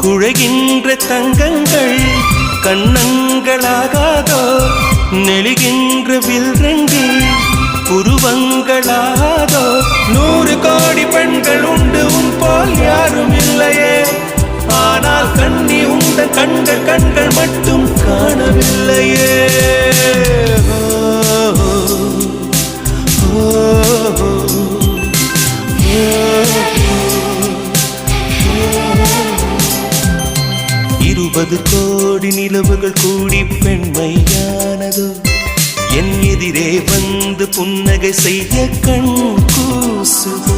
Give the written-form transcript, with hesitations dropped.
குழைகின்ற தங்கங்கள் கண்ணங்களாகாதோ நெளிகின்ற வில்ரங்கில் புருவங்களாதோ 100 கோடி பெண்கள் உண்டு உன் போல் யாரும் இல்லையே ஆனால் கண்ணி உண்ட கண்கள் மட்டும் காணவில்லையே இருபது கோடி நிலவுகள் கூடி பெண்மையானதோ என் எதிரே வந்து புன்னகை செய்ய கண் கூசுதோ